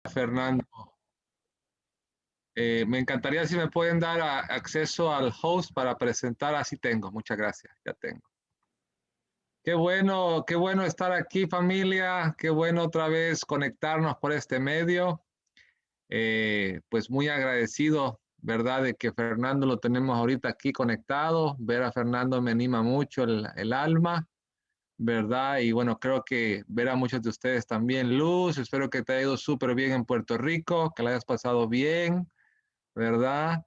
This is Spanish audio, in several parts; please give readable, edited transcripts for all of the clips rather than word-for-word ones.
Fernando. Me encantaría si me pueden dar acceso al host para presentar. Así tengo. Muchas gracias. Ya tengo. Qué bueno estar aquí, familia. Qué bueno otra vez conectarnos por este medio. Pues muy agradecido, ¿verdad? De que Fernando lo tenemos ahorita aquí conectado. Ver a Fernando me anima mucho el alma, ¿verdad? Y bueno, creo que ver a muchos de ustedes también. Luz, espero que te haya ido súper bien en Puerto Rico, que la hayas pasado bien, ¿verdad?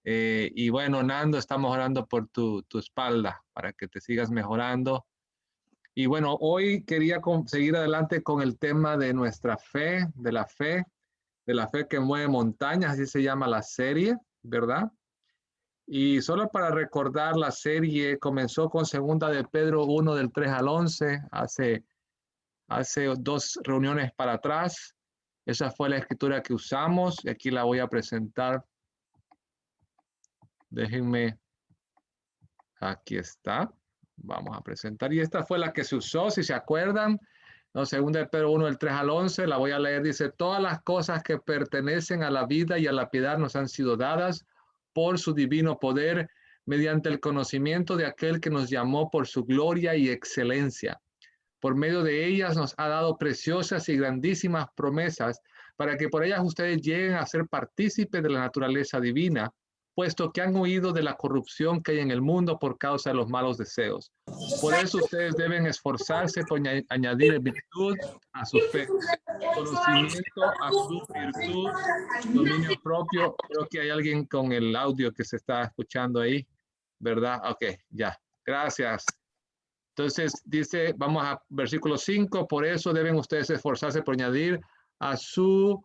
Y bueno, Nando, estamos orando por tu espalda para que te sigas mejorando. Y bueno, hoy quería seguir adelante con el tema de nuestra fe, de la fe que mueve montañas, así se llama la serie, ¿verdad? Y solo para recordar, la serie comenzó con segunda de Pedro 1 del 3 al 11, hace dos reuniones para atrás. Esa fue la escritura que usamos y aquí la voy a presentar. Déjenme, aquí está. Vamos a presentar. Y esta fue la que se usó, si se acuerdan. No, segunda de Pedro 1 del 3 al 11, la voy a leer. Dice, todas las cosas que pertenecen a la vida y a la piedad nos han sido dadas por su divino poder, mediante el conocimiento de aquel que nos llamó por su gloria y excelencia. Por medio de ellas nos ha dado preciosas y grandísimas promesas para que por ellas ustedes lleguen a ser partícipes de la naturaleza divina, puesto que han huido de la corrupción que hay en el mundo por causa de los malos deseos. Por eso ustedes deben esforzarse por añadir virtud a su fe, conocimiento a su virtud, dominio propio. Creo que hay alguien con el audio que se está escuchando ahí, ¿verdad? Ok, ya. Gracias. Entonces dice, vamos a versículo 5, por eso deben ustedes esforzarse por añadir virtud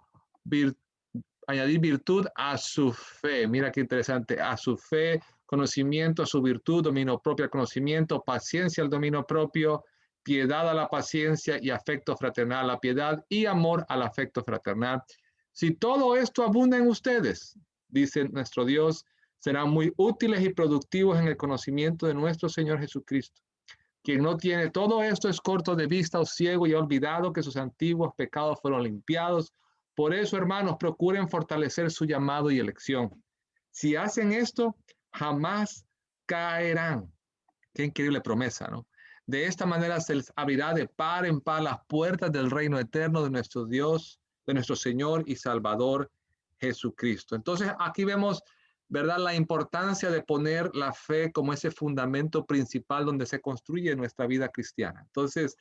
a su fe. Mira qué interesante, a su fe, conocimiento a su virtud, dominio propio al conocimiento, paciencia al dominio propio, piedad a la paciencia y afecto fraternal a la piedad y amor al afecto fraternal. Si todo esto abunda en ustedes, dice nuestro Dios, serán muy útiles y productivos en el conocimiento de nuestro Señor Jesucristo. Quien no tiene todo esto es corto de vista o ciego y ha olvidado que sus antiguos pecados fueron limpiados. Por eso, hermanos, procuren fortalecer su llamado y elección. Si hacen esto, jamás caerán. Qué increíble promesa, ¿no? De esta manera se les abrirá de par en par las puertas del reino eterno de nuestro Dios, de nuestro Señor y Salvador Jesucristo. Entonces, aquí vemos, ¿verdad?, la importancia de poner la fe como ese fundamento principal donde se construye nuestra vida cristiana. Entonces,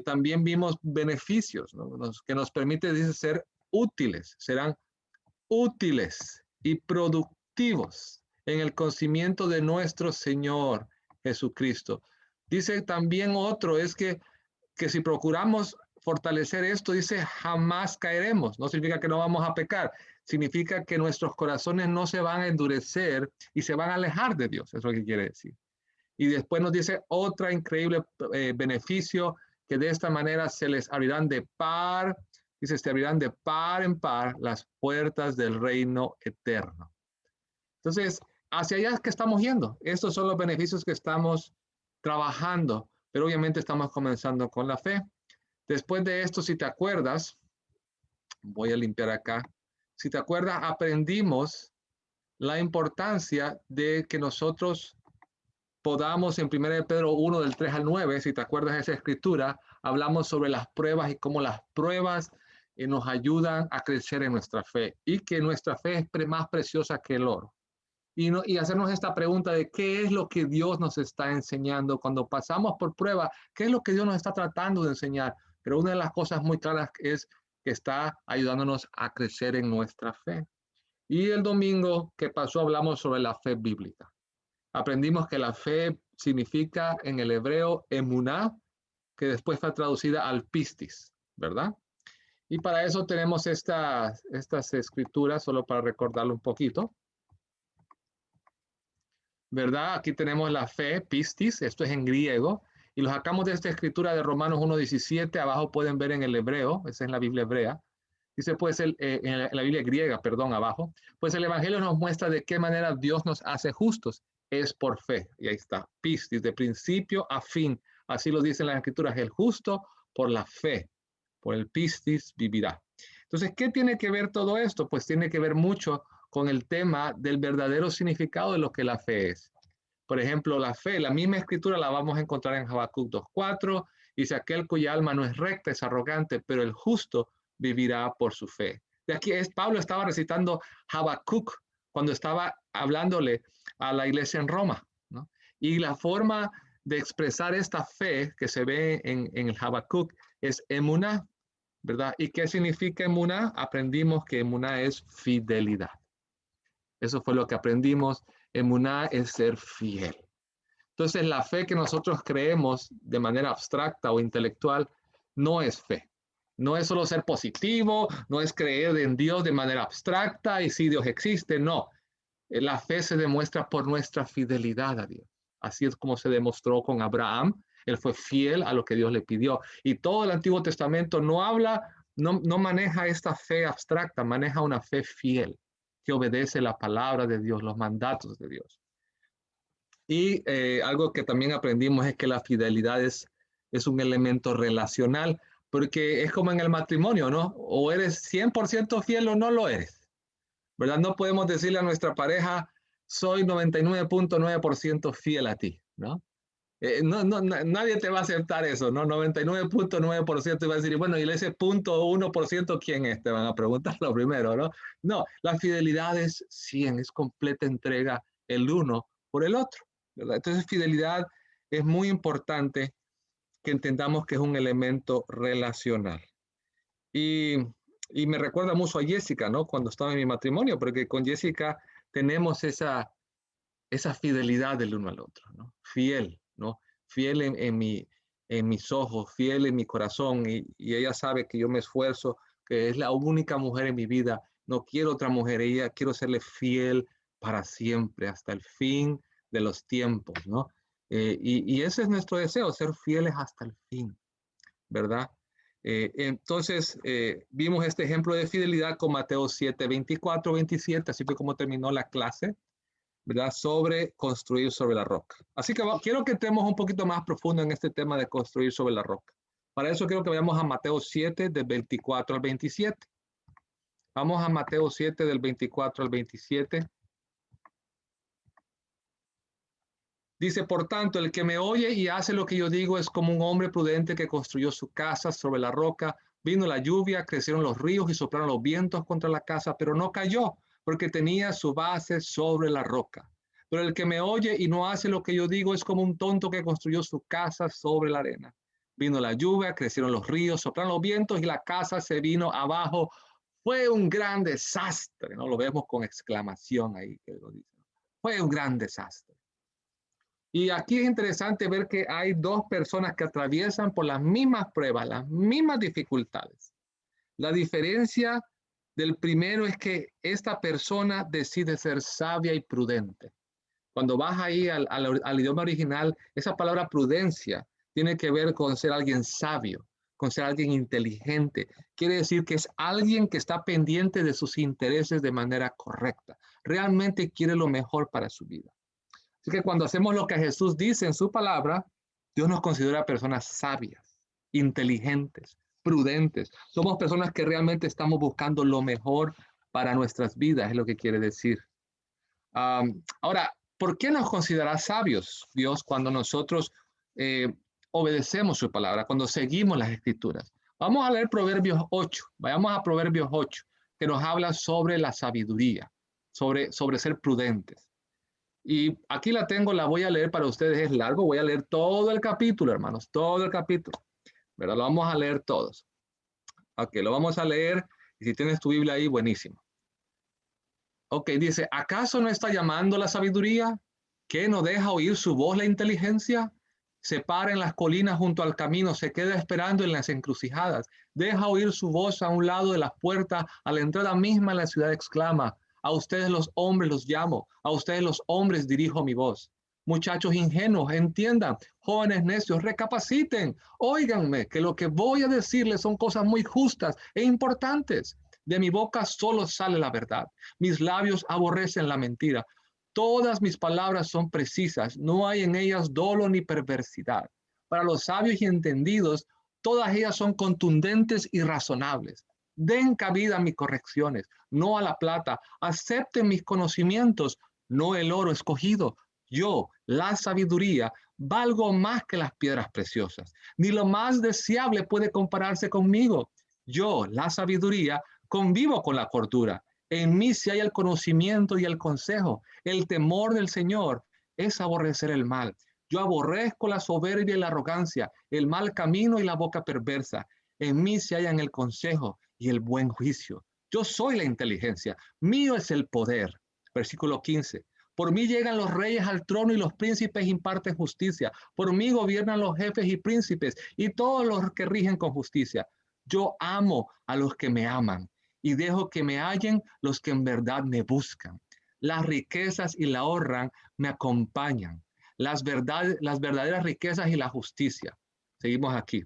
también vimos beneficios, ¿no?, que nos permite, dice, ser útiles, serán útiles y productivos en el conocimiento de nuestro Señor Jesucristo. Dice también otro, es que si procuramos fortalecer esto, dice, jamás caeremos. No significa que no vamos a pecar, significa que nuestros corazones no se van a endurecer y se van a alejar de Dios, es lo que quiere decir. Y después nos dice otra increíble beneficio, que de esta manera se les abrirán de par, dice, se abrirán de par en par las puertas del reino eterno. Entonces, hacia allá es que estamos yendo. Estos son los beneficios que estamos trabajando, pero obviamente estamos comenzando con la fe. Después de esto, si te acuerdas, voy a limpiar acá, si te acuerdas, aprendimos la importancia de que nosotros podamos, en 1 Pedro 1 del 3 al 9, si te acuerdas de esa escritura, hablamos sobre las pruebas y cómo las pruebas nos ayudan a crecer en nuestra fe y que nuestra fe es más preciosa que el oro. Y hacernos esta pregunta de qué es lo que Dios nos está enseñando cuando pasamos por prueba, qué es lo que Dios nos está tratando de enseñar. Pero una de las cosas muy claras es que está ayudándonos a crecer en nuestra fe. Y el domingo que pasó hablamos sobre la fe bíblica. Aprendimos que la fe significa en el hebreo emuná, que después fue traducida al pistis, ¿verdad? Y para eso tenemos estas escrituras, solo para recordarlo un poquito. ¿Verdad? Aquí tenemos la fe, pistis, esto es en griego, y lo sacamos de esta escritura de Romanos 1:17, abajo pueden ver en el hebreo, esa es la Biblia hebrea, dice pues en la Biblia griega, perdón, abajo, pues el Evangelio nos muestra de qué manera Dios nos hace justos, es por fe, y ahí está, pistis, de principio a fin, así lo dicen las escrituras, el justo por la fe, por el pistis vivirá. Entonces, ¿qué tiene que ver todo esto? Pues tiene que ver mucho con el tema del verdadero significado de lo que la fe es. Por ejemplo, la fe, la misma escritura la vamos a encontrar en Habacuc 2:4, dice aquel cuya alma no es recta, es arrogante, pero el justo vivirá por su fe. De aquí Pablo estaba recitando Habacuc cuando estaba hablándole a la iglesia en Roma, ¿no? Y la forma de expresar esta fe que se ve en el Habacuc es emuná, ¿verdad? ¿Y qué significa emuná? Aprendimos que emuná es fidelidad. Eso fue lo que aprendimos. Emuná es ser fiel. Entonces, la fe que nosotros creemos de manera abstracta o intelectual no es fe. No es solo ser positivo, no es creer en Dios de manera abstracta y si Dios existe, no. La fe se demuestra por nuestra fidelidad a Dios. Así es como se demostró con Abraham. Él fue fiel a lo que Dios le pidió. Y todo el Antiguo Testamento no habla, no maneja esta fe abstracta, maneja una fe fiel que obedece la palabra de Dios, los mandatos de Dios. Y algo que también aprendimos es que la fidelidad es un elemento relacional, porque es como en el matrimonio, ¿no? O eres 100% fiel o no lo eres, ¿verdad? No podemos decirle a nuestra pareja, soy 99.9% fiel a ti, ¿no? Nadie te va a aceptar eso, ¿no? 99.9% va a decir, bueno, y ese 0.1%, ¿quién es? Te van a preguntar lo primero, ¿no? No, la fidelidad es 100, es completa entrega el uno por el otro, ¿verdad? Entonces, fidelidad es muy importante que entendamos que es un elemento relacional. Y, y me recuerda mucho a Jessica, ¿no? Cuando estaba en mi matrimonio, porque con Jessica tenemos esa fidelidad del uno al otro, ¿no? Fiel, ¿no? Fiel en mis ojos, fiel en mi corazón, y ella sabe que yo me esfuerzo, que es la única mujer en mi vida, no quiero otra mujer, ella quiero serle fiel para siempre, hasta el fin de los tiempos, ¿no? Y ese es nuestro deseo, ser fieles hasta el fin, ¿verdad? Entonces, vimos este ejemplo de fidelidad con Mateo 7, 24, 27, así fue como terminó la clase, ¿verdad? Sobre construir sobre la roca. Así que quiero que entremos un poquito más profundo en este tema de construir sobre la roca. Para eso quiero que vayamos a Mateo 7, del 24 al 27. Vamos a Mateo 7, del 24 al 27. Dice, por tanto, el que me oye y hace lo que yo digo es como un hombre prudente que construyó su casa sobre la roca. Vino la lluvia, crecieron los ríos y soplaron los vientos contra la casa, pero no cayó, porque tenía su base sobre la roca. Pero el que me oye y no hace lo que yo digo es como un tonto que construyó su casa sobre la arena. Vino la lluvia, crecieron los ríos, soplaron los vientos y la casa se vino abajo. Fue un gran desastre, ¿no? Lo vemos con exclamación ahí que lo dice. Fue un gran desastre. Y aquí es interesante ver que hay dos personas que atraviesan por las mismas pruebas, las mismas dificultades. La diferencia del primero es que esta persona decide ser sabia y prudente. Cuando vas ahí al idioma original, esa palabra prudencia tiene que ver con ser alguien sabio, con ser alguien inteligente. Quiere decir que es alguien que está pendiente de sus intereses de manera correcta. Realmente quiere lo mejor para su vida. Así que cuando hacemos lo que Jesús dice en su palabra, Dios nos considera personas sabias, inteligentes, prudentes. Somos personas que realmente estamos buscando lo mejor para nuestras vidas, es lo que quiere decir. Ahora, ¿por qué nos considera sabios Dios cuando nosotros obedecemos su palabra, cuando seguimos las escrituras? Vamos a leer Proverbios 8, vayamos a Proverbios 8, que nos habla sobre la sabiduría, sobre ser prudentes. Y aquí la tengo, la voy a leer para ustedes, es largo, voy a leer todo el capítulo, hermanos, todo el capítulo, ¿verdad? Lo vamos a leer todos. Ok, lo vamos a leer, y si tienes tu Biblia ahí, buenísimo. Ok, dice, ¿acaso no está llamando la sabiduría? ¿Qué no deja oír su voz la inteligencia? Se para en las colinas junto al camino, se queda esperando en las encrucijadas, deja oír su voz a un lado de las puertas, a la entrada misma en la ciudad exclama, a ustedes los hombres los llamo, a ustedes los hombres dirijo mi voz. Muchachos ingenuos, entiendan, jóvenes necios, recapaciten, óiganme, que lo que voy a decirles son cosas muy justas e importantes. De mi boca solo sale la verdad. Mis labios aborrecen la mentira. Todas mis palabras son precisas. No hay en ellas dolo ni perversidad. Para los sabios y entendidos, todas ellas son contundentes y razonables. Den cabida a mis correcciones, no a la plata. Acepten mis conocimientos, no el oro escogido. Yo, la sabiduría, valgo más que las piedras preciosas. Ni lo más deseable puede compararse conmigo. Yo, la sabiduría, convivo con la cordura. En mí sí hay el conocimiento y el consejo. El temor del Señor es aborrecer el mal. Yo aborrezco la soberbia y la arrogancia, el mal camino y la boca perversa. En mí se hallan el consejo y el buen juicio. Yo soy la inteligencia, mío es el poder. Versículo 15. Por mí llegan los reyes al trono y los príncipes imparten justicia. Por mí gobiernan los jefes y príncipes y todos los que rigen con justicia. Yo amo a los que me aman y dejo que me hallen los que en verdad me buscan. Las riquezas y la honra me acompañan. Las verdaderas riquezas y la justicia. Seguimos aquí.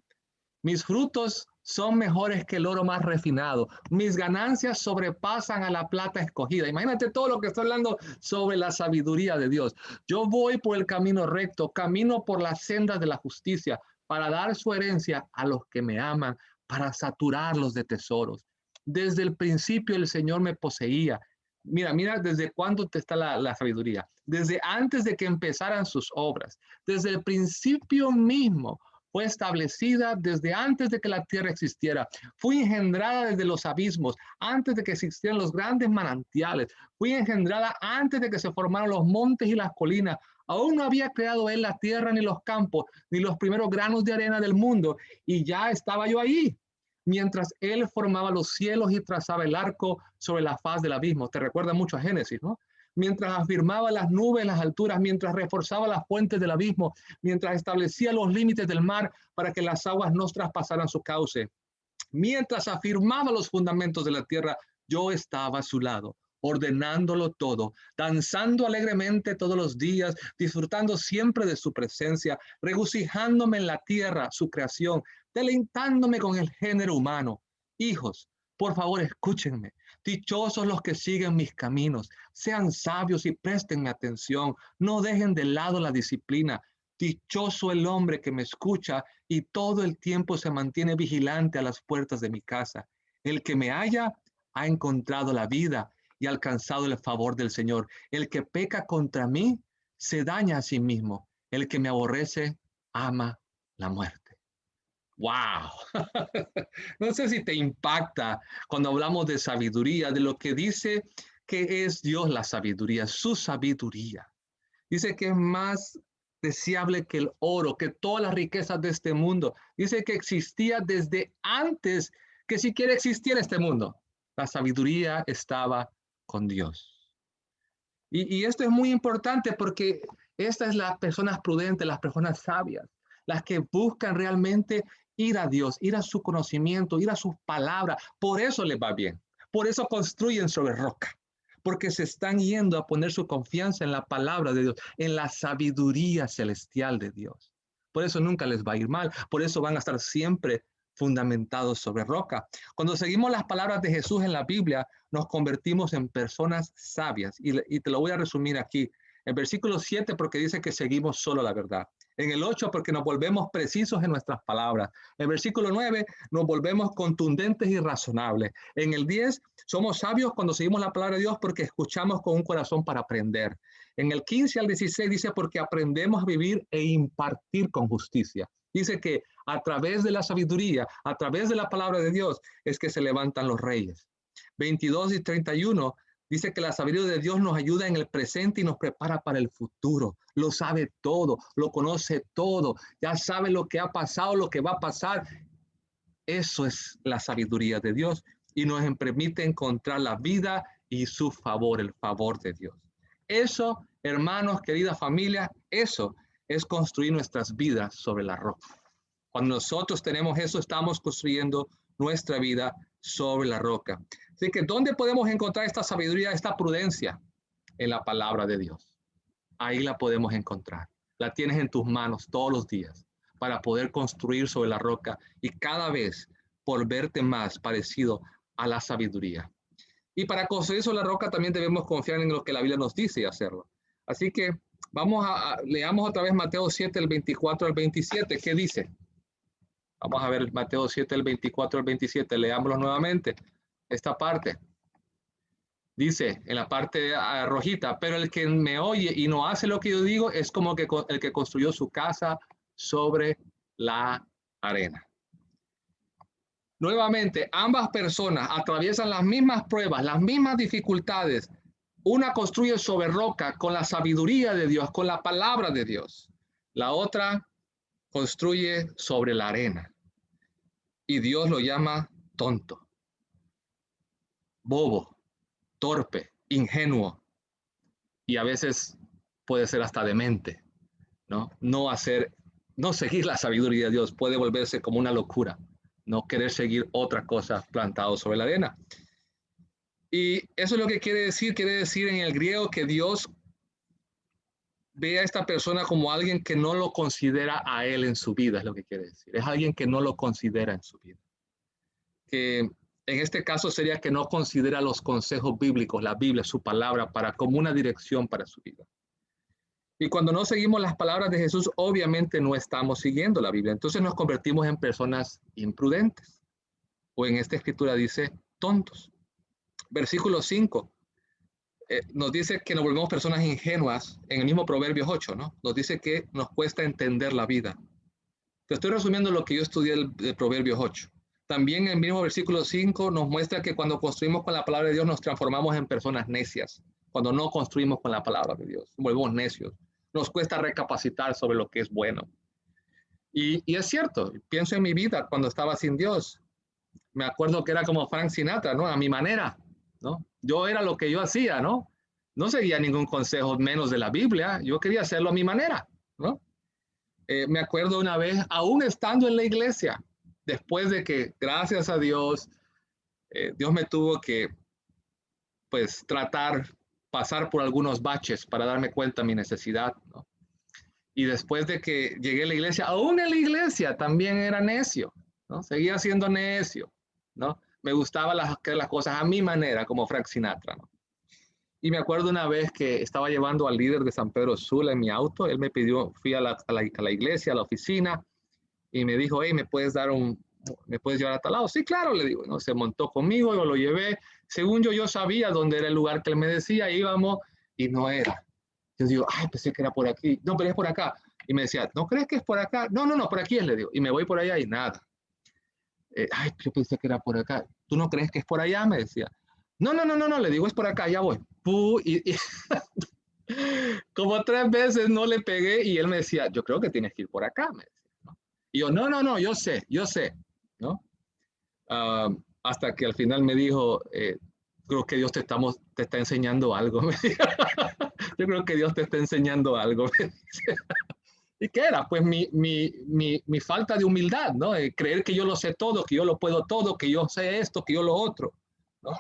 Mis frutos son mejores que el oro más refinado. Mis ganancias sobrepasan a la plata escogida. Imagínate todo lo que estoy hablando sobre la sabiduría de Dios. Yo voy por el camino recto, camino por las sendas de la justicia, para dar su herencia a los que me aman, para saturarlos de tesoros. Desde el principio el Señor me poseía. Mira, desde cuándo te está la sabiduría. Desde antes de que empezaran sus obras. Desde el principio mismo fue establecida desde antes de que la tierra existiera. Fui engendrada desde los abismos, antes de que existieran los grandes manantiales. Fui engendrada antes de que se formaran los montes y las colinas. Aún no había creado él la tierra ni los campos, ni los primeros granos de arena del mundo, y ya estaba yo ahí, mientras él formaba los cielos y trazaba el arco sobre la faz del abismo. Te recuerda mucho a Génesis, ¿no? Mientras afirmaba las nubes en las alturas, mientras reforzaba las fuentes del abismo, mientras establecía los límites del mar para que las aguas no traspasaran su cauce, mientras afirmaba los fundamentos de la tierra, yo estaba a su lado, ordenándolo todo, danzando alegremente todos los días, disfrutando siempre de su presencia, regocijándome en la tierra, su creación, deleitándome con el género humano. Hijos, por favor, escúchenme. Dichosos los que siguen mis caminos. Sean sabios y prestenme atención. No dejen de lado la disciplina. Dichoso el hombre que me escucha y todo el tiempo se mantiene vigilante a las puertas de mi casa. El que me halla ha encontrado la vida y ha alcanzado el favor del Señor. El que peca contra mí se daña a sí mismo. El que me aborrece ama la muerte. ¡Wow! No sé si te impacta cuando hablamos de sabiduría, de lo que dice que es Dios la sabiduría, su sabiduría. Dice que es más deseable que el oro, que todas las riquezas de este mundo. Dice que existía desde antes que siquiera existiera este mundo. La sabiduría estaba con Dios. Y esto es muy importante porque estas son las personas prudentes, las personas sabias, las que buscan realmente ir a Dios, ir a su conocimiento, ir a sus palabras. Por eso les va bien. Por eso construyen sobre roca. Porque se están yendo a poner su confianza en la palabra de Dios, en la sabiduría celestial de Dios. Por eso nunca les va a ir mal. Por eso van a estar siempre fundamentados sobre roca. Cuando seguimos las palabras de Jesús en la Biblia, nos convertimos en personas sabias. Y te lo voy a resumir aquí. En versículo 7, porque dice que seguimos solo la verdad. En el 8, porque nos volvemos precisos en nuestras palabras. En el versículo 9, nos volvemos contundentes y razonables. En el 10, somos sabios cuando seguimos la palabra de Dios porque escuchamos con un corazón para aprender. En el 15 al 16 dice porque aprendemos a vivir e impartir con justicia. Dice que a través de la sabiduría, a través de la palabra de Dios, es que se levantan los reyes. 22 y 31 dice que la sabiduría de Dios nos ayuda en el presente y nos prepara para el futuro. Lo sabe todo, lo conoce todo, ya sabe lo que ha pasado, lo que va a pasar. Eso es la sabiduría de Dios y nos permite encontrar la vida y su favor, el favor de Dios. Eso, hermanos, querida familia, eso es construir nuestras vidas sobre la roca. Cuando nosotros tenemos eso, estamos construyendo nuestra vida sobre la roca. Así que, ¿dónde podemos encontrar esta sabiduría, esta prudencia? En la palabra de Dios. Ahí la podemos encontrar. La tienes en tus manos todos los días para poder construir sobre la roca y cada vez volverte más parecido a la sabiduría. Y para construir sobre la roca también debemos confiar en lo que la Biblia nos dice y hacerlo. Así que leamos otra vez Mateo 7, el 24 al 27. ¿Qué dice? Vamos a ver Mateo 7, el 24 al 27. Leámoslo nuevamente. Esta parte. Dice en la parte rojita, pero el que me oye y no hace lo que yo digo es como que el que construyó su casa sobre la arena. Nuevamente, ambas personas atraviesan las mismas pruebas, las mismas dificultades. Una construye sobre roca con la sabiduría de Dios, con la palabra de Dios. La otra construye sobre la arena. Y Dios lo llama tonto, bobo, torpe, ingenuo y a veces puede ser hasta demente, ¿no? No seguir la sabiduría de Dios puede volverse como una locura, no querer seguir otra cosa plantado sobre la arena. Y eso es lo que quiere decir en el griego que Dios ve a esta persona como alguien que no lo considera a él en su vida, es lo que quiere decir. Es alguien que no lo considera en su vida. Que en este caso sería que no considera los consejos bíblicos, la Biblia, su palabra, como una dirección para su vida. Y cuando no seguimos las palabras de Jesús, obviamente no estamos siguiendo la Biblia. Entonces nos convertimos en personas imprudentes. O en esta escritura dice tontos. Versículo 5 nos dice que nos volvemos personas ingenuas en el mismo Proverbios 8, ¿no? Nos dice que nos cuesta entender la vida. Te estoy resumiendo lo que yo estudié del Proverbios 8. También en el mismo versículo 5 nos muestra que cuando construimos con la palabra de Dios nos transformamos en personas necias. Cuando no construimos con la palabra de Dios, nos volvemos necios. Nos cuesta recapacitar sobre lo que es bueno. Y es cierto, pienso en mi vida cuando estaba sin Dios. Me acuerdo que era como Frank Sinatra, ¿no? A mi manera, ¿no? Yo era lo que yo hacía, ¿no? No seguía ningún consejo menos de la Biblia. Yo quería hacerlo a mi manera, ¿no? Me acuerdo una vez, aún estando en la iglesia, después de que, gracias a Dios, Dios me tuvo que, pues, pasar por algunos baches para darme cuenta de mi necesidad, ¿no? Y después de que llegué a la iglesia, aún en la iglesia también era necio, ¿no? Seguía siendo necio, ¿no? Me gustaba las cosas a mi manera, como Frank Sinatra, ¿no? Y me acuerdo una vez que estaba llevando al líder de San Pedro Sula en mi auto, él me pidió, fui a la iglesia, a la oficina, y me dijo, hey, ¿me puedes llevar a tal lado? Sí, claro, le digo, ¿no? Se montó conmigo, yo lo llevé, según yo sabía dónde era el lugar que él me decía, íbamos, y no era. Yo digo, ay, pensé que era por aquí, no, pero es por acá. Y me decía, ¿no crees que es por acá? No, por aquí es, le digo, y me voy por allá y nada. Ay, yo pensé que era por acá. ¿Tú no crees que es por allá? Me decía. No, le digo, es por acá, ya voy. Y como 3 veces no le pegué y él me decía, yo creo que tienes que ir por acá, me decía, ¿no? Y yo, no, yo sé, ¿no? Hasta que al final me dijo, creo que Dios te está enseñando algo. Yo creo que Dios te está enseñando algo. ¿Y qué era? Pues mi falta de humildad, ¿no? Creer que yo lo sé todo, que yo lo puedo todo, que yo sé esto, que yo lo otro, ¿no?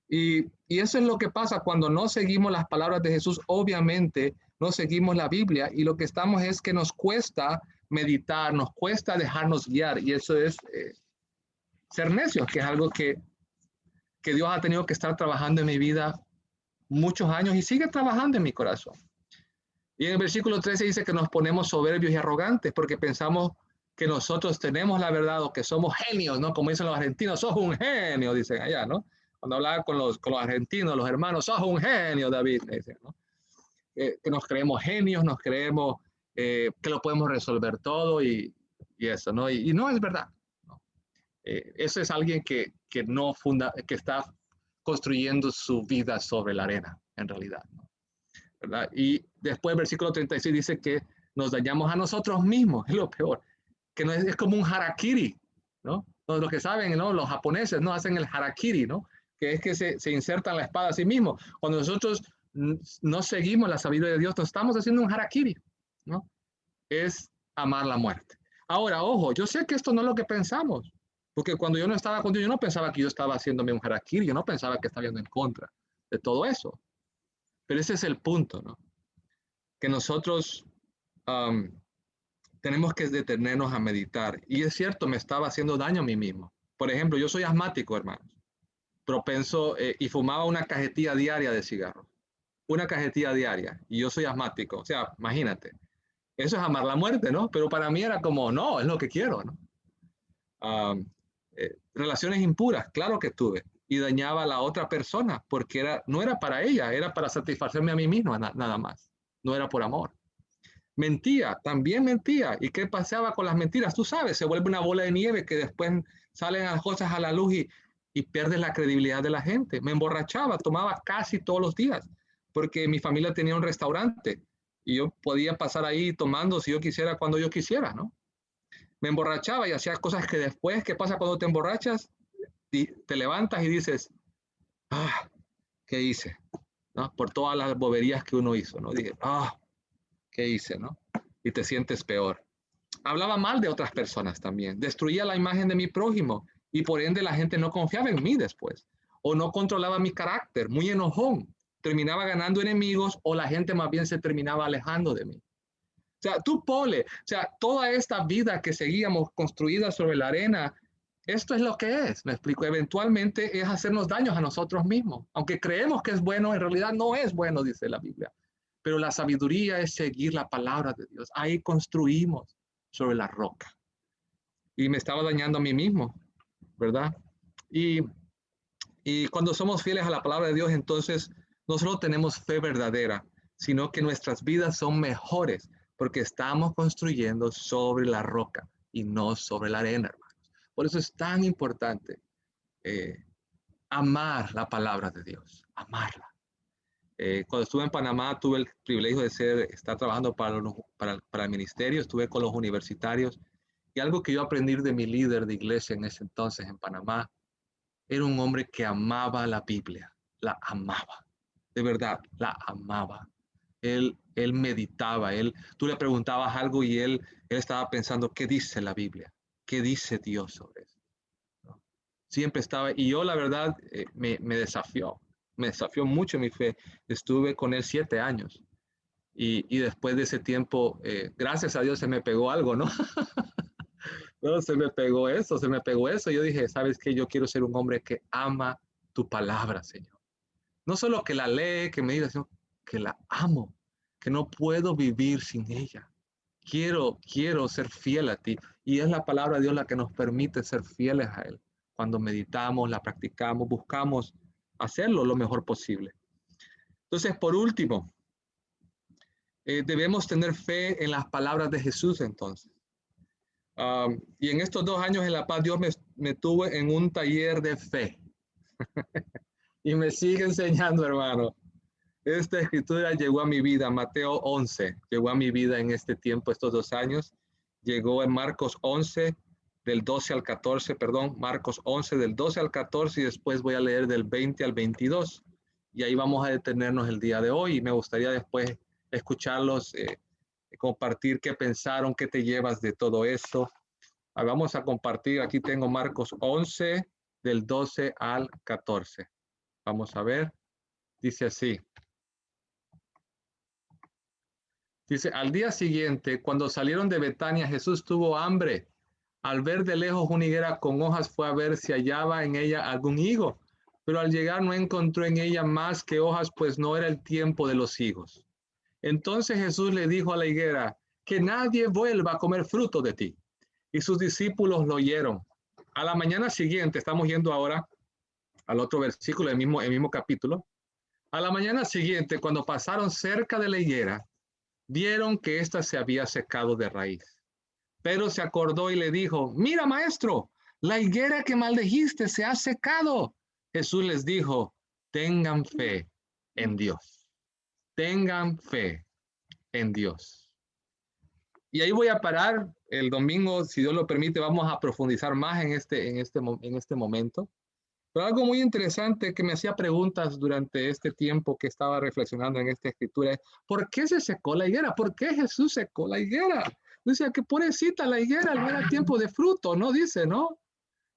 Y eso es lo que pasa cuando no seguimos las palabras de Jesús. Obviamente no seguimos la Biblia y lo que estamos es que nos cuesta meditar, nos cuesta dejarnos guiar y eso es ser necios, que es algo que Dios ha tenido que estar trabajando en mi vida muchos años y sigue trabajando en mi corazón. Y en el versículo 13 dice que nos ponemos soberbios y arrogantes porque pensamos que nosotros tenemos la verdad o que somos genios, ¿no? Como dicen los argentinos, sos un genio, dicen allá, ¿no? Cuando hablaba con los argentinos, los hermanos, sos un genio, David, dicen, ¿no? Que nos creemos genios, nos creemos que lo podemos resolver todo y eso, ¿no? Y no es verdad, ¿no? Eso es alguien que que está construyendo su vida sobre la arena, en realidad, ¿no? ¿Verdad? Y después el versículo 36 dice que nos dañamos a nosotros mismos, es lo peor, que no es como un harakiri, ¿no? Los que saben, ¿no? Los japoneses no hacen el harakiri, ¿no? Que es que se insertan la espada a sí mismos. Cuando nosotros no seguimos la sabiduría de Dios, nos estamos haciendo un harakiri, ¿no? Es amar la muerte. Ahora, ojo, yo sé que esto no es lo que pensamos, porque cuando yo no estaba con Dios, yo no pensaba que yo estaba haciéndome un harakiri, yo no pensaba que estaba yendo en contra de todo eso. Pero ese es el punto, ¿no? Que nosotros um, tenemos que detenernos a meditar. Y es cierto, me estaba haciendo daño a mí mismo. Por ejemplo, yo soy asmático, hermanos, propenso y fumaba una cajetilla diaria de cigarros. Una cajetilla diaria. Y yo soy asmático. O sea, imagínate. Eso es amar la muerte, ¿no? Pero para mí era como, no, es lo que quiero, ¿no? Um, Relaciones impuras, claro que tuve, y dañaba a la otra persona, porque no era para ella, era para satisfacerme a mí mismo, nada más, no era por amor. Mentía, también mentía. ¿Y qué pasaba con las mentiras? Tú sabes, se vuelve una bola de nieve que después salen las cosas a la luz y pierdes la credibilidad de la gente. Me emborrachaba, tomaba casi todos los días, porque mi familia tenía un restaurante y yo podía pasar ahí tomando si yo quisiera, cuando yo quisiera, ¿no? Me emborrachaba y hacía cosas que después, ¿qué pasa cuando te emborrachas? Te levantas y dices, ah, ¿qué hice? ¿No? Por todas las boberías que uno hizo, ¿no? Dije, ah, ¿qué hice? ¿No? Y te sientes peor. Hablaba mal de otras personas también, destruía la imagen de mi prójimo y por ende la gente no confiaba en mí después o no controlaba mi carácter, muy enojón, terminaba ganando enemigos o la gente más bien se terminaba alejando de mí. O sea, tú pole, o sea, toda esta vida que seguíamos construida sobre la arena, esto es lo que es, me explico, eventualmente es hacernos daños a nosotros mismos, aunque creemos que es bueno, en realidad no es bueno, dice la Biblia, pero la sabiduría es seguir la palabra de Dios, ahí construimos sobre la roca y me estaba dañando a mí mismo, ¿verdad? Y, y cuando somos fieles a la palabra de Dios, entonces no solo tenemos fe verdadera, sino que nuestras vidas son mejores porque estamos construyendo sobre la roca y no sobre la arena, hermanos. Por eso es tan importante eh, amar la palabra de Dios, amarla. Cuando estuve en Panamá tuve el privilegio de estar trabajando para el ministerio, estuve con los universitarios y algo que yo aprendí de mi líder de iglesia en ese entonces en Panamá, era un hombre que amaba la Biblia, la amaba, de verdad, la amaba. Él meditaba, tú le preguntabas algo y él estaba pensando, ¿qué dice la Biblia? ¿Qué dice Dios sobre eso? ¿No? Siempre estaba, y yo la verdad me desafió mucho mi fe. Estuve con él 7 años y después de ese tiempo, gracias a Dios se me pegó algo, ¿no? No, se me pegó eso, se me pegó eso. Yo dije, ¿sabes qué? Yo quiero ser un hombre que ama tu palabra, Señor. No solo que la lee, que me diga, sino que la amo, que no puedo vivir sin ella. Quiero ser fiel a ti. Y es la palabra de Dios la que nos permite ser fieles a Él. Cuando meditamos, la practicamos, buscamos hacerlo lo mejor posible. Entonces, por último, debemos tener fe en las palabras de Jesús entonces. Y en estos 2 años en La Paz, Dios me tuvo en un taller de fe y me sigue enseñando, hermano. Esta escritura llegó a mi vida, Mateo 11, llegó a mi vida en este tiempo, estos 2 años. Llegó en Marcos 11, del 12 al 14, perdón, Marcos 11, del 12 al 14, y después voy a leer del 20 al 22. Y ahí vamos a detenernos el día de hoy. Y me gustaría después escucharlos, compartir qué pensaron, qué te llevas de todo esto. Vamos a compartir, aquí tengo Marcos 11, del 12 al 14. Vamos a ver, dice así. Dice, al día siguiente, cuando salieron de Betania, Jesús tuvo hambre. Al ver de lejos una higuera con hojas, fue a ver si hallaba en ella algún higo. Pero al llegar no encontró en ella más que hojas, pues no era el tiempo de los higos. Entonces Jesús le dijo a la higuera, que nadie vuelva a comer fruto de ti. Y sus discípulos lo oyeron. A la mañana siguiente, estamos yendo ahora al otro versículo, el mismo capítulo. A la mañana siguiente, cuando pasaron cerca de la higuera, vieron que ésta se había secado de raíz. Pedro se acordó y le dijo, mira, maestro, la higuera que maldijiste se ha secado. Jesús les dijo, tengan fe en Dios. Tengan fe en Dios. Y ahí voy a parar. El domingo, si Dios lo permite, vamos a profundizar más en este momento. Pero algo muy interesante que me hacía preguntas durante este tiempo que estaba reflexionando en esta escritura es, ¿por qué se secó la higuera? ¿Por qué Jesús secó la higuera? Decía que pobrecita la higuera, no era tiempo de fruto, ¿no? Dice, ¿no?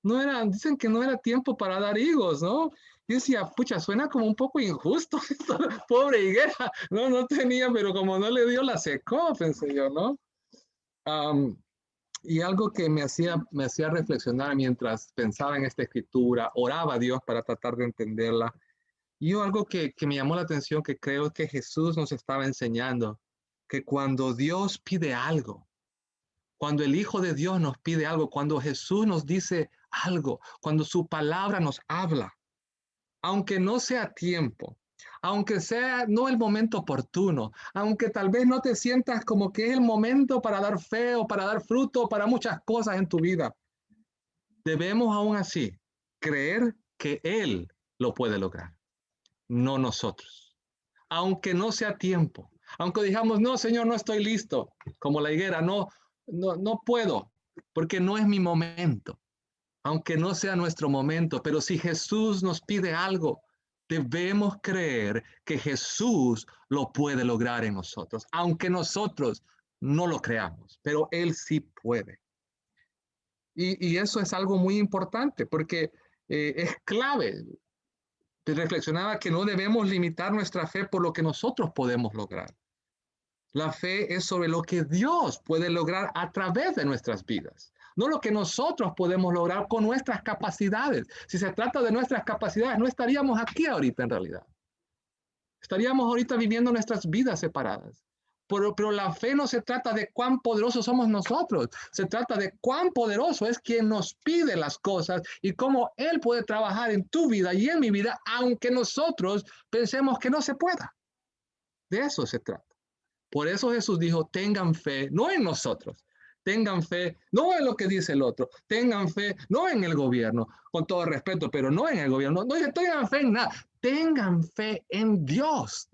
Dicen que no era tiempo para dar higos, ¿no? Y decía, pucha, suena como un poco injusto esto, pobre higuera, no tenía, pero como no le dio, la secó, pensé yo, ¿no? Y algo que me hacía reflexionar mientras pensaba en esta escritura, oraba a Dios para tratar de entenderla. Y algo que me llamó la atención, que creo que Jesús nos estaba enseñando, que cuando Dios pide algo, Cuando el Hijo de Dios nos pide algo, cuando Jesús nos dice algo, cuando su palabra nos habla, aunque no sea tiempo, aunque sea no el momento oportuno, aunque tal vez no te sientas como que es el momento para dar fe o para dar fruto para muchas cosas en tu vida, debemos aún así creer que Él lo puede lograr, no nosotros. Aunque no sea tiempo, aunque digamos, no, Señor, no estoy listo, como la higuera, no puedo, porque no es mi momento, aunque no sea nuestro momento, pero si Jesús nos pide algo, debemos creer que Jesús lo puede lograr en nosotros, aunque nosotros no lo creamos, pero Él sí puede. Y eso es algo muy importante porque es clave. Reflexionaba que no debemos limitar nuestra fe por lo que nosotros podemos lograr. La fe es sobre lo que Dios puede lograr a través de nuestras vidas, no lo que nosotros podemos lograr con nuestras capacidades. Si se trata de nuestras capacidades, no estaríamos aquí ahorita en realidad. Estaríamos ahorita viviendo nuestras vidas separadas. Pero la fe no se trata de cuán poderosos somos nosotros, se trata de cuán poderoso es quien nos pide las cosas y cómo Él puede trabajar en tu vida y en mi vida, aunque nosotros pensemos que no se pueda. De eso se trata. Por eso Jesús dijo, tengan fe, no en nosotros, tengan fe, no en lo que dice el otro, tengan fe, no en el gobierno, con todo respeto, pero no en el gobierno, no tengan fe en nada, tengan fe en Dios.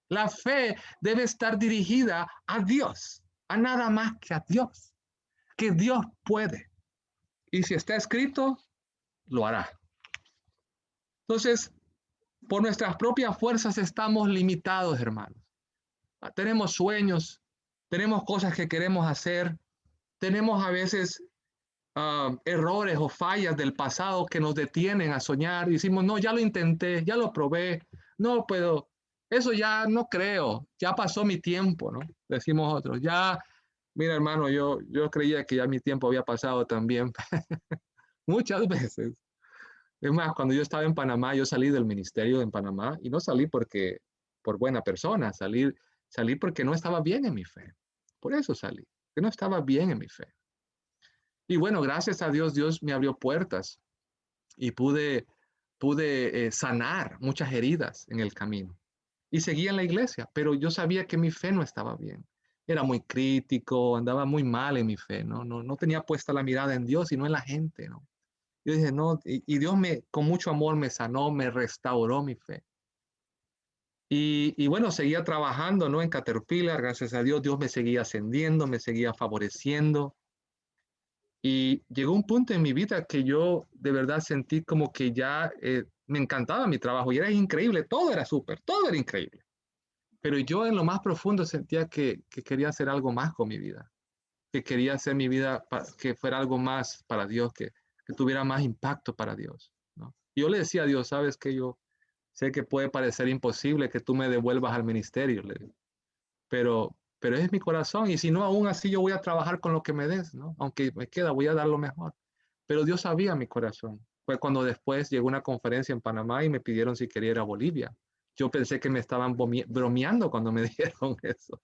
La fe debe estar dirigida a Dios, a nada más que a Dios, que Dios puede. Y si está escrito, lo hará. Entonces, por nuestras propias fuerzas estamos limitados, hermanos. Tenemos sueños, tenemos cosas que queremos hacer, tenemos a veces errores o fallas del pasado que nos detienen a soñar. Y decimos, no, ya lo intenté, ya lo probé, no puedo, eso ya no creo, ya pasó mi tiempo, ¿no? Decimos otros, ya, mira hermano, yo creía que ya mi tiempo había pasado también, muchas veces. Es más, cuando yo estaba en Panamá, yo salí del ministerio en Panamá y no salí porque por buena persona, salí porque no estaba bien en mi fe. Por eso salí, que no estaba bien en mi fe. Y bueno, gracias a Dios, Dios me abrió puertas y pude sanar muchas heridas en el camino. Y seguía en la iglesia, pero yo sabía que mi fe no estaba bien. Era muy crítico, andaba muy mal en mi fe, no tenía puesta la mirada en Dios, sino en la gente, ¿no? Yo dije, no, y Dios con mucho amor me sanó, me restauró mi fe. Y bueno, seguía trabajando, ¿no? En Caterpillar, gracias a Dios, Dios me seguía ascendiendo, me seguía favoreciendo. Y llegó un punto en mi vida que yo de verdad sentí como que ya me encantaba mi trabajo y era increíble, todo era súper, todo era increíble. Pero yo en lo más profundo sentía que quería hacer algo más con mi vida, que quería hacer mi vida que fuera algo más para Dios, que tuviera más impacto para Dios, ¿no? Y yo le decía a Dios, sabes que yo sé que puede parecer imposible que tú me devuelvas al ministerio, pero es mi corazón y si no, aún así yo voy a trabajar con lo que me des, ¿no? Aunque me queda, voy a dar lo mejor. Pero Dios sabía mi corazón. Fue cuando después llegó una conferencia en Panamá y me pidieron si quería ir a Bolivia. Yo pensé que me estaban bromeando cuando me dijeron eso.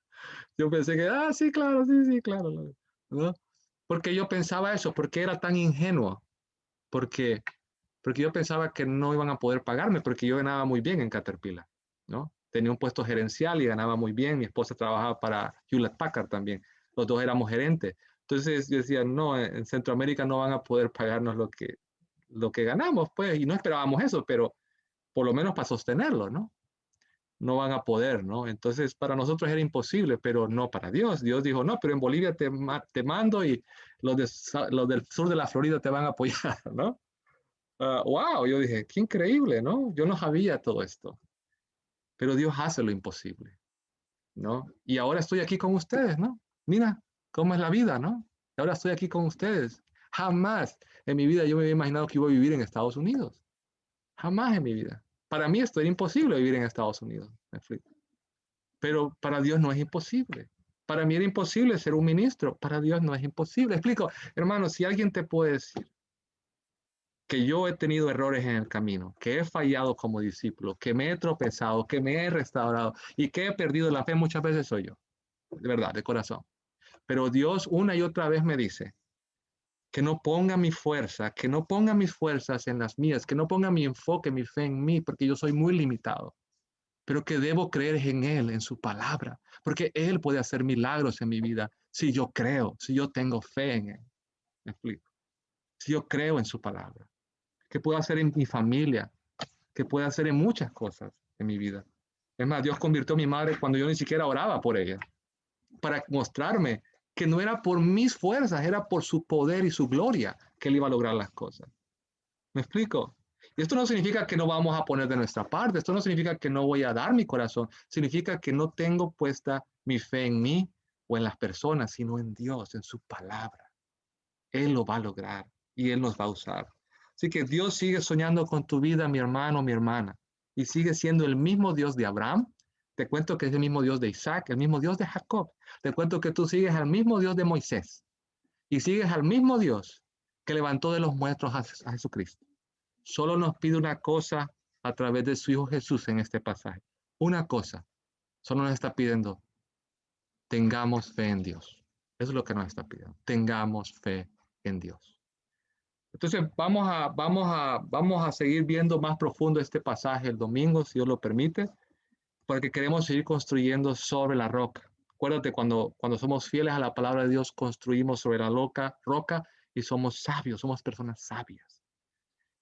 Yo pensé que, sí, claro, sí, claro, ¿no? Porque yo pensaba eso, porque era tan ingenuo, porque, porque yo pensaba que no iban a poder pagarme, porque yo ganaba muy bien en Caterpillar, ¿no? Tenía un puesto gerencial y ganaba muy bien. Mi esposa trabajaba para Hewlett Packard también. Los dos éramos gerentes. Entonces yo decía, no, en Centroamérica no van a poder pagarnos lo que ganamos, pues, y no esperábamos eso, pero por lo menos para sostenerlo, ¿no? No van a poder, ¿no? Entonces, para nosotros era imposible, pero no para Dios. Dios dijo, no, pero en Bolivia te mando y los del sur de la Florida te van a apoyar, ¿no? Wow, yo dije, qué increíble, ¿no? Yo no sabía todo esto, pero Dios hace lo imposible, ¿no? Y ahora estoy aquí con ustedes, ¿no? Mira cómo es la vida, ¿no? Y ahora estoy aquí con ustedes. Jamás en mi vida yo me había imaginado que iba a vivir en Estados Unidos. Jamás en mi vida. Para mí esto era imposible vivir en Estados Unidos. Pero para Dios no es imposible. Para mí era imposible ser un ministro. Para Dios no es imposible. Explico, hermano, si alguien te puede decir que yo he tenido errores en el camino, que he fallado como discípulo, que me he tropezado, que me he restaurado y que he perdido la fe, muchas veces soy yo. De verdad, de corazón. Pero Dios una y otra vez me dice que no ponga mi fuerza, que no ponga mis fuerzas en las mías, que no ponga mi enfoque, mi fe en mí, porque yo soy muy limitado, pero que debo creer en Él, en su palabra, porque Él puede hacer milagros en mi vida si yo creo, si yo tengo fe en Él. ¿Me explico? Si yo creo en su palabra, que puede hacer en mi familia, que puede hacer en muchas cosas en mi vida. Es más, Dios convirtió a mi madre cuando yo ni siquiera oraba por ella, para mostrarme que no era por mis fuerzas, era por su poder y su gloria que Él iba a lograr las cosas. ¿Me explico? Y esto no significa que no vamos a poner de nuestra parte, esto no significa que no voy a dar mi corazón, significa que no tengo puesta mi fe en mí o en las personas, sino en Dios, en su palabra. Él lo va a lograr y Él nos va a usar. Así que Dios sigue soñando con tu vida, mi hermano, mi hermana, y sigue siendo el mismo Dios de Abraham. Te cuento que es el mismo Dios de Isaac, el mismo Dios de Jacob. Te cuento que tú sigues al mismo Dios de Moisés y sigues al mismo Dios que levantó de los muertos a Jesucristo. Solo nos pide una cosa a través de su Hijo Jesús en este pasaje. Una cosa. Solo nos está pidiendo, tengamos fe en Dios. Eso es lo que nos está pidiendo. Tengamos fe en Dios. Entonces vamos a seguir viendo más profundo este pasaje el domingo, si Dios lo permite, porque queremos seguir construyendo sobre la roca. Acuérdate, cuando somos fieles a la palabra de Dios, construimos sobre la roca y somos sabios, somos personas sabias.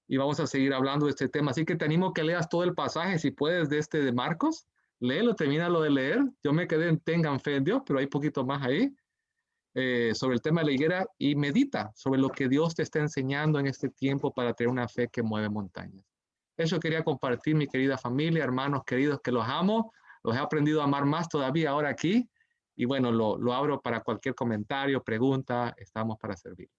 Y vamos a seguir hablando de este tema. Así que te animo a que leas todo el pasaje, si puedes, de Marcos. Léelo, termina lo de leer. Yo me quedé en tengan fe en Dios, pero hay poquito más ahí. Sobre el tema de la higuera y medita sobre lo que Dios te está enseñando en este tiempo para tener una fe que mueve montañas. Eso quería compartir, mi querida familia, hermanos queridos, que los amo, los he aprendido a amar más todavía ahora aquí y bueno, lo abro para cualquier comentario, pregunta, estamos para servir.